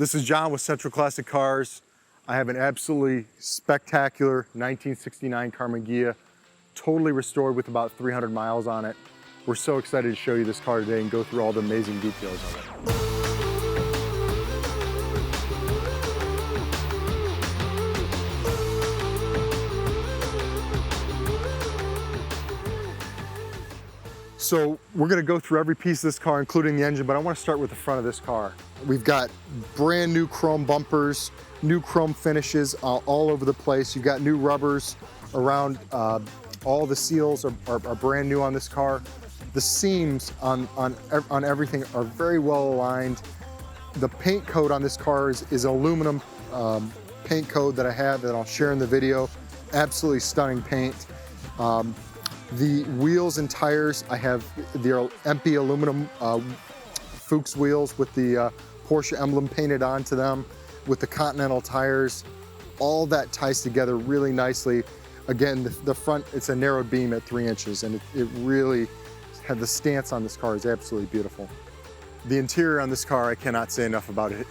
This is John with Central Classic Cars. I have an absolutely spectacular 1969 Karmann Ghia, totally restored with about 300 miles on it. We're so excited to show you this car today and go through all the amazing details of it. So we're gonna go through every piece of this car, including the engine, but I wanna start with the front of this car. We've got brand new chrome bumpers, new chrome finishes all over the place. You've got new rubbers around, all the seals are brand new on this car. The seams on everything are very well aligned. The paint coat on this car is aluminum paint coat that I have that I'll share in the video. Absolutely stunning paint. The wheels and tires, I have the empty aluminum Fuchs wheels with the Porsche emblem painted onto them with the Continental tires. All that ties together really nicely. Again, the front, it's a narrow beam at 3 inches, and it really had the stance on this car is absolutely beautiful. The interior on this car, I cannot say enough about it.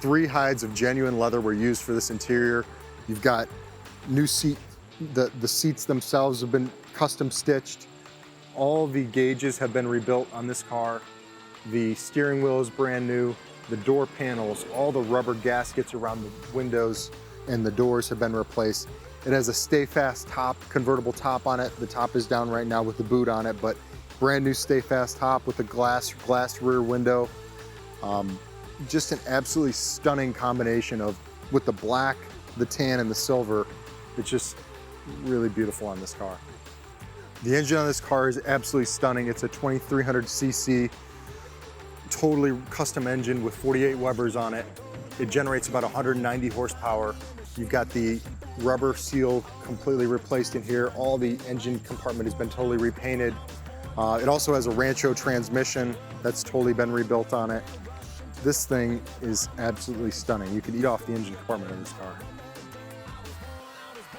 3 hides of genuine leather were used for this interior. You've got new seat, the seats themselves have been custom stitched. All the gauges have been rebuilt on this car. The steering wheel is brand new. The door panels, all the rubber gaskets around the windows and the doors have been replaced. It has a stay fast top, convertible top on it. The top is down right now with the boot on it, but brand new stay fast top with a glass rear window. Just an absolutely stunning combination with the black, the tan, and the silver. It's just really beautiful on this car. The engine on this car is absolutely stunning. It's a 2300cc, totally custom engine with 48 Webers on it. It generates about 190 horsepower. You've got the rubber seal completely replaced in here. All the engine compartment has been totally repainted. It also has a Rancho transmission that's totally been rebuilt on it. This thing is absolutely stunning. You could eat off the engine compartment in this car.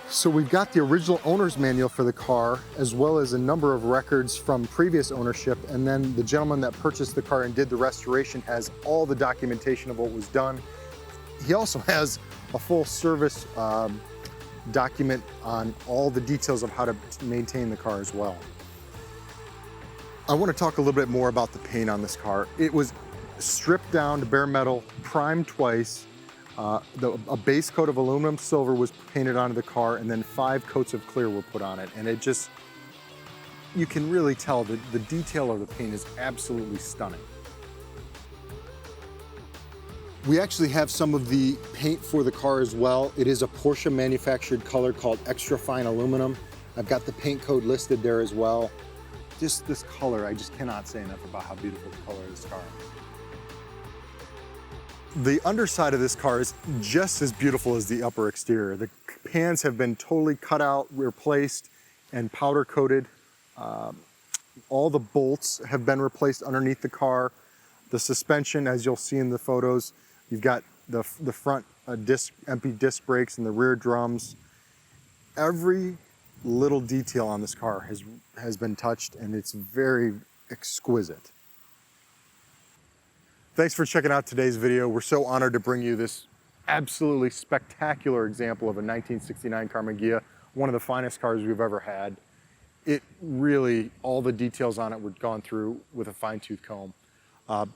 So we've got the original owner's manual for the car, as well as a number of records from previous ownership. And then the gentleman that purchased the car and did the restoration has all the documentation of what was done. He also has a full service document on all the details of how to maintain the car as well. I want to talk a little bit more about the paint on this car. It was stripped down to bare metal, primed twice. A base coat of aluminum silver was painted onto the car, and then 5 coats of clear were put on it. And it just, you can really tell that the detail of the paint is absolutely stunning. We actually have some of the paint for the car as well. It is a Porsche manufactured color called extra fine aluminum. I've got the paint code listed there as well. Just this color, I just cannot say enough about how beautiful the color of this car is. The underside of this car is just as beautiful as the upper exterior. The pans have been totally cut out, replaced, and powder coated. All the bolts have been replaced underneath the car. The suspension, as you'll see in the photos, you've got the front empty disc brakes and the rear drums. Every little detail on this car has been touched, and it's very exquisite. Thanks for checking out today's video. We're so honored to bring you this absolutely spectacular example of a 1969 Karmann Ghia, one of the finest cars we've ever had. It really, all the details on it were gone through with a fine-tooth comb.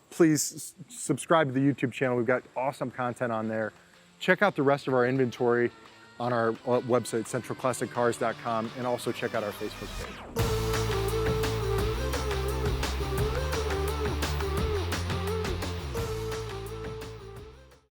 Please subscribe to the YouTube channel. We've got awesome content on there. Check out the rest of our inventory on our website, centralclassiccars.com, and also check out our Facebook page.